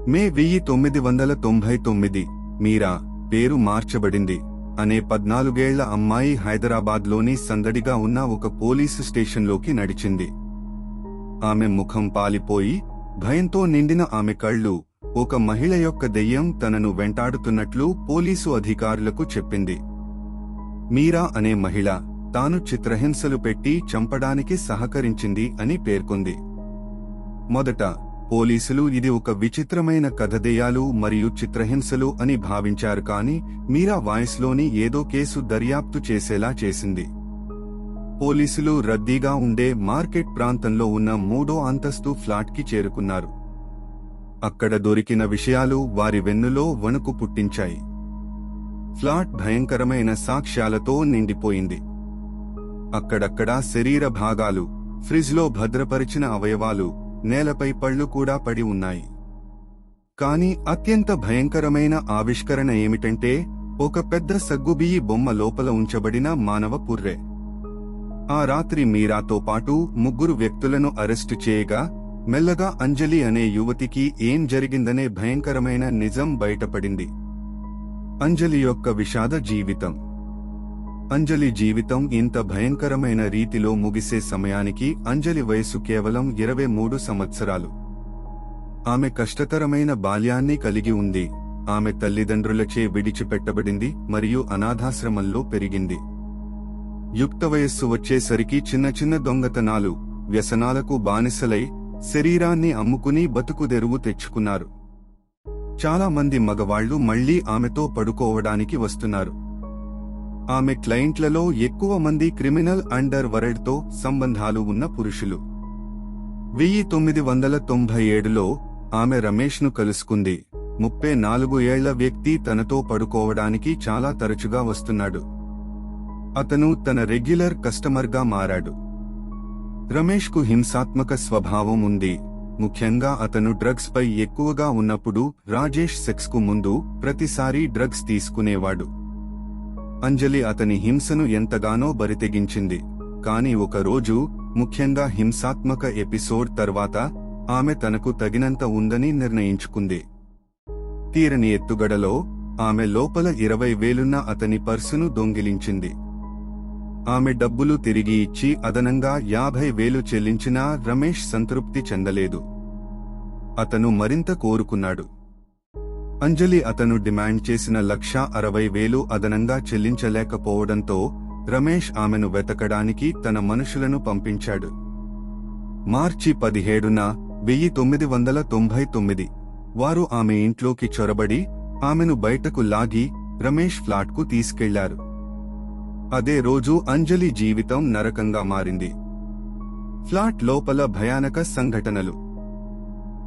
మే 1999 మీరా పేరు మార్చబడింది అనే 14 ఏళ్ల అమ్మాయి హైదరాబాద్లోని సందడిగా ఉన్న ఒక పోలీసు స్టేషన్లోకి నడిచింది. ఆమె ముఖం పాలిపోయి భయంతో నిండిన ఆమె కళ్ళు ఒక మహిళ యొక్క దెయ్యం తనను వెంటాడుతున్నట్లు పోలీసు అధికారులకు చెప్పింది. మీరా అనే మహిళ తాను చిత్రహింసలు పెట్టి చంపడానికి సహకరించింది అని పేర్కొంది. మొదట పోలీసులు ఇది ఒక విచిత్రమైన కథ, దెయ్యాలు మరియు చిత్రహింసలు అని భావించారు. కానీ మీరా వాయిస్లోని ఏదో కేసు దర్యాప్తు చేసేలా చేసింది. పోలీసులు రద్దీగా ఉండే మార్కెట్ ప్రాంతంలో ఉన్న 3వ అంతస్తు ఫ్లాట్కి చేరుకున్నారు. అక్కడ దొరికిన విషయాలు వారి వెన్నులో వణుకు పుట్టించాయి. ఫ్లాట్ భయంకరమైన సాక్ష్యాలతో నిండిపోయింది. అక్కడక్కడా శరీర భాగాలు, ఫ్రిజ్లో భద్రపరిచిన అవయవాలు, నేలపై పళ్ళు కూడా పడి ఉన్నాయి. కానీ అత్యంత భయంకరమైన ఆవిష్కరణ ఏమిటంటే ఒక పెద్ద సగ్గుబియ్యి బొమ్మ లోపల ఉంచబడిన మానవ పుర్రె. ఆ రాత్రి మీరాతో పాటు 3 వ్యక్తులను అరెస్టు చేయగా మెల్లగా అంజలి అనే యువతికి ఏం జరిగిందనే భయంకరమైన నిజం బయటపడింది. అంజలి యొక్క విషాద జీవితం. అంజలి జీవితం ఇంత భయంకరమైన రీతిలో ముగిసే సమయానికి అంజలి వయసు కేవలం 23 సంవత్సరాలు. ఆమె కష్టతరమైన బాల్యాన్ని కలిగి ఉంది. ఆమె తల్లిదండ్రులచే విడిచిపెట్టబడింది మరియు అనాథాశ్రమంలో పెరిగింది. యుక్త వయస్సు వచ్చేసరికి చిన్న చిన్న దొంగతనాలు, వ్యసనాలకు బానిసలై శరీరాన్ని అమ్ముకుని బతుకుదెరువు తెచ్చుకున్నారు. చాలా మంది మగవాళ్లు మళ్లీ ఆమెతో పడుకోవడానికి వస్తున్నారు. ఆమె క్లయింట్లలో ఎక్కువ మంది క్రిమినల్ అండర్ వరల్డ్తో సంబంధాలు ఉన్న పురుషులు. 1997లో ఆమె రమేష్ను కలుసుకుంది. 34 ఏళ్ల వ్యక్తి తనతో పడుకోవడానికి చాలా తరచుగా వస్తున్నాడు. అతను తన రెగ్యులర్ కస్టమర్గా మారాడు. రమేష్కు హింసాత్మక స్వభావం ఉంది. ముఖ్యంగా అతను డ్రగ్స్ పై ఎక్కువగా ఉన్నప్పుడు రాజేష్ సెక్స్కు ముందు ప్రతిసారీ డ్రగ్స్ తీసుకునేవాడు. అంజలి అతని హింసను ఎంతగానో బరితెగించింది. కాని ఒక రోజు, ముఖ్యంగా హింసాత్మక ఎపిసోడ్ తర్వాత, ఆమె తనకు తగినంత ఉందని నిర్ణయించుకుంది. తీరని ఎత్తుగడలో ఆమె లోపల 20,000 అతని పర్సును దొంగిలించింది. ఆమె డబ్బులు తిరిగి ఇచ్చి అదనంగా 50,000 చెల్లించినా రమేష్ సంతృప్తి చెందలేదు. అతను మరింత కోరుకున్నాడు. అంజలి అతను డిమాండ్ చేసిన 1,60,000 అదనంగా చెల్లించలేకపోవడంతో రమేష్ ఆమెను వెతకడానికి తన మనుషులను పంపించాడు. మార్చి 17న 1999 వారు ఆమె ఇంట్లోకి చొరబడి ఆమెను బయటకు లాగి రమేష్ ఫ్లాట్కు తీసుకెళ్లారు. అదే రోజు అంజలి జీవితం నరకంగా మారింది. ఫ్లాట్ లోపల భయానక సంఘటనలు.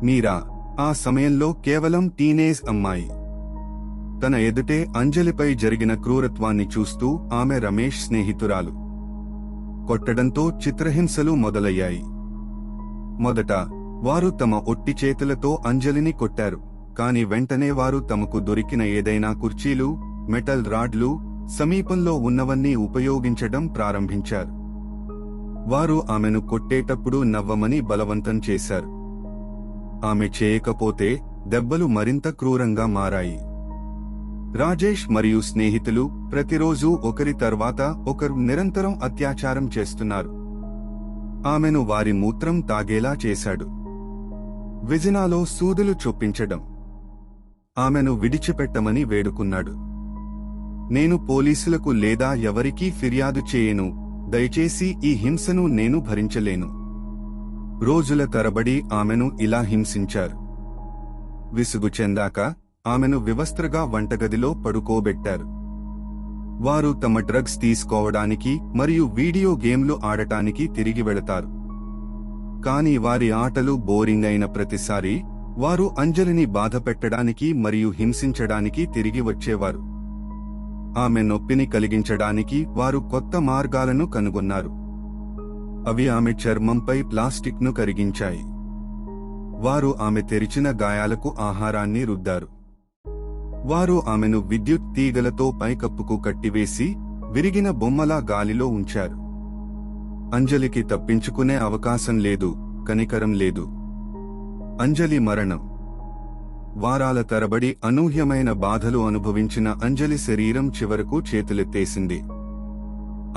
మీరా ఆ సమయంలో కేవలం టీనేజ్ అమ్మాయి. తన ఎదుటే అంజలిపై జరిగిన క్రూరత్వాన్ని చూస్తూ ఆమె రమేష్ స్నేహితురాలు. కొట్టడంతో చిత్రహింసలు మొదలయ్యాయి. మొదట వారు తమ ఒట్టి చేతులతో అంజలిని కొట్టారు. కాని వెంటనే వారు తమకు దొరికిన ఏదైనా కుర్చీలు, మెటల్ రాడ్లు, సమీపంలో ఉన్నవన్నీ ఉపయోగించడం ప్రారంభించారు. వారు ఆమెను కొట్టేటప్పుడు నవ్వమని బలవంతం చేశారు. ఆమె చేయకపోతే దెబ్బలు మరింత క్రూరంగా మారాయి. రాజేష్ మరియు స్నేహితులు ప్రతిరోజూ ఒకరి తర్వాత ఒకరు నిరంతరం అత్యాచారం చేస్తున్నారు. ఆమెను వారి మూత్రం తాగేలా చేశాడు. విజినాలో సూదులు చొప్పించడం. ఆమెను విడిచిపెట్టమని వేడుకున్నాడు. నేను పోలీసులకు లేదా ఎవరికీ ఫిర్యాదు చేయను, దయచేసి ఈ హింసను నేను భరించలేను. రోజుల తరబడి ఆమెను ఇలా హింసించారు. విసుగు చెందాక ఆమెను వివస్త్రగా వంటగదిలో పడుకోబెట్టారు. వారు తమ డ్రగ్స్ తీసుకోవడానికి మరియు వీడియో గేమ్లు ఆడటానికి తిరిగి వెళతారు. కాని వారి ఆటలు బోరింగ్ అయిన ప్రతిసారీ వారు అంజలిని బాధపెట్టడానికి మరియు హింసించడానికి తిరిగి వచ్చేవారు. ఆమె నొప్పిని కలిగించడానికి వారు కొత్త మార్గాలను కనుగొన్నారు. అవి ఆమె చర్మంపై ప్లాస్టిక్ను కరిగించాయి. వారు ఆమె తెరిచిన గాయాలకు ఆహారాన్ని రుద్దారు. వారు ఆమెను విద్యుత్ తీగలతో పైకప్పుకు కట్టివేసి విరిగిన బొమ్మలా గాలిలో ఉంచారు. అంజలికి తప్పించుకునే అవకాశం లేదు, కనికరం లేదు. అంజలి మరణం. వారాల తరబడి అనూహ్యమైన బాధలు అనుభవించిన అంజలి శరీరం చివరకు చేతులెత్తేసింది.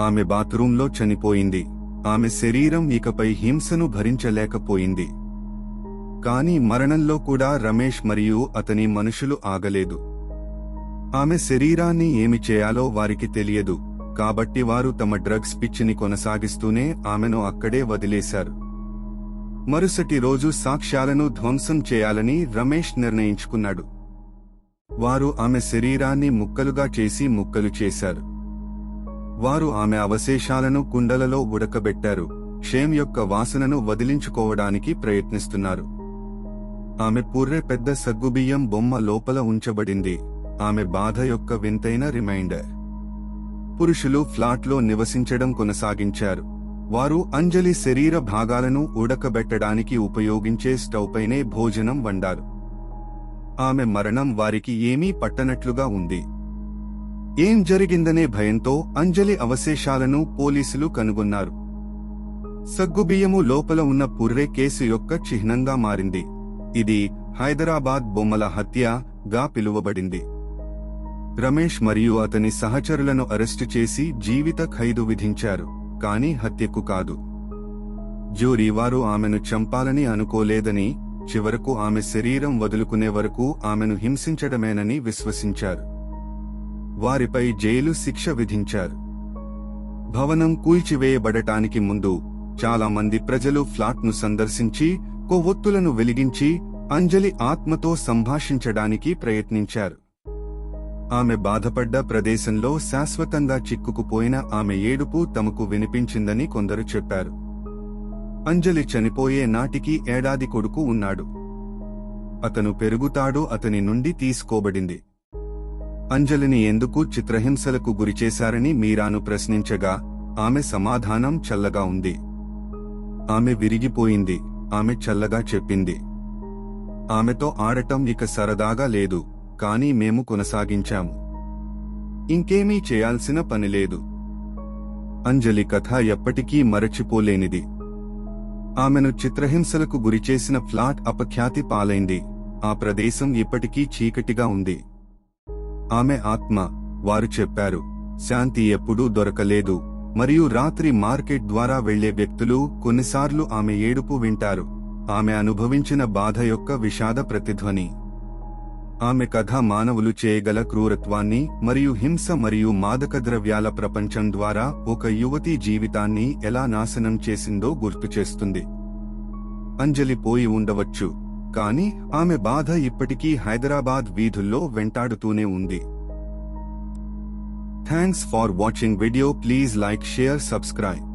ఆమె బాత్రూంలో చనిపోయింది. ఆమె శరీరం ఇకపై హింసను భరించలేకపోయింది. కాని మరణంలో కూడా రమేష్ మరియు అతని మనుషులు ఆగలేదు. ఆమె శరీరాన్ని ఏమి చేయాలో వారికి తెలియదు, కాబట్టి వారు తమ డ్రగ్స్ పిచ్చిని కొనసాగిస్తూనే ఆమెను అక్కడే వదిలేశారు. మరుసటి రోజు సాక్ష్యాలను ధ్వంసం చేయాలని రమేష్ నిర్ణయించుకున్నాడు. వారు ఆమె శరీరాన్ని ముక్కలుగా చేసి ముక్కలు చేశారు. వారు ఆమె అవశేషాలను కుండలలో ఉడకబెట్టారు, షేమ్ యొక్క వాసనను వదిలించుకోవడానికి ప్రయత్నిస్తున్నారు. ఆమె పుర్రె పెద్ద సగ్గుబియ్యం బొమ్మ లోపల ఉంచబడింది, ఆమె బాధ యొక్క వింతైన రిమైండర్. పురుషులు ఫ్లాట్లో నివసించడం కొనసాగించారు. వారు అంజలి శరీర భాగాలను ఉడకబెట్టడానికి ఉపయోగించే స్టవ్పైనే భోజనం వండారు. ఆమె మరణం వారికి ఏమీ పట్టనట్లుగా ఉంది. ఏం జరిగిందనే భయంతో అంజలి అవశేషాలను పోలీసులు కనుగొన్నారు. సగ్గుబియ్యము లోపల ఉన్న పుర్రె కేసు యొక్క చిహ్నంగా మారింది. ఇది హైదరాబాద్ బొమ్మల హత్యగా పిలువబడింది. రమేష్ మరియు అతని సహచరులను అరెస్టు చేసి జీవిత ఖైదు విధించారు, కానీ హత్యకు కాదు. జ్యూరీ వారు ఆమెను చంపాలని అనుకోలేదని, చివరకు ఆమె శరీరం వదులుకునే వరకు ఆమెను హింసించడమేనని విశ్వసించారు. వారిపై జైలు శిక్ష విధించారు. భవనం కూల్చివేయబడటానికి ముందు చాలా మంది ప్రజలు ఫ్లాట్ను సందర్శించి కొవ్వొత్తులను వెలిగించి అంజలి ఆత్మతో సంభాషించడానికి ప్రయత్నించారు. ఆమె బాధపడ్డ ప్రదేశంలో శాశ్వతంగా చిక్కుకుపోయిన ఆమె ఏడుపు తమకు వినిపించిందని కొందరు చెప్పారు. అంజలి చనిపోయే నాటికి ఏడాది కొడుకు ఉన్నాడు. అతను పెరుగుతాడు, అతని నుండి తీసుకోబడింది. అంజలిని ఎందుకు చిత్రహింసలకు గురిచేశారని మీరాను ప్రశ్నించగా ఆమె సమాధానం చల్లగా ఉంది. ఆమె విరిగిపోయింది, ఆమె చల్లగా చెప్పింది. ఆమెతో ఆడటం ఇక సరదాగా లేదు, కానీ మేము కొనసాగించాము. ఇంకేమీ చేయాల్సిన పనిలేదు. అంజలి కథ ఎప్పటికీ మరచిపోలేనిది. ఆమెను చిత్రహింసలకు గురిచేసిన ఫ్లాట్ అపఖ్యాతి పాలైంది. ఆ ప్రదేశం ఇప్పటికీ చీకటిగా ఉంది. ఆమె ఆత్మ, వారు చెప్పారు, శాంతి ఎప్పుడూ దొరకలేదు, మరియు రాత్రి మార్కెట్ ద్వారా వెళ్లే వ్యక్తులు కొన్నిసార్లు ఆమె ఏడుపు వింటారు, ఆమె అనుభవించిన బాధ యొక్క విషాద ప్రతిధ్వని. ఆమె కథ మానవులు చేయగల క్రూరత్వాన్ని మరియు హింస మరియు మాదకద్రవ్యాల ప్రపంచం ద్వారా ఒక యువతి జీవితాన్ని ఎలా నాశనం చేసిందో గుర్తుచేస్తుంది. అంజలి పోయి ఉండవచ్చు, కానీ ఆమె బాధ ఇప్పటికీ హైదరాబాద్ వీధుల్లో వెంటాడుతూనే ఉంది. Thanks far watching video. Please like, share, subscribe.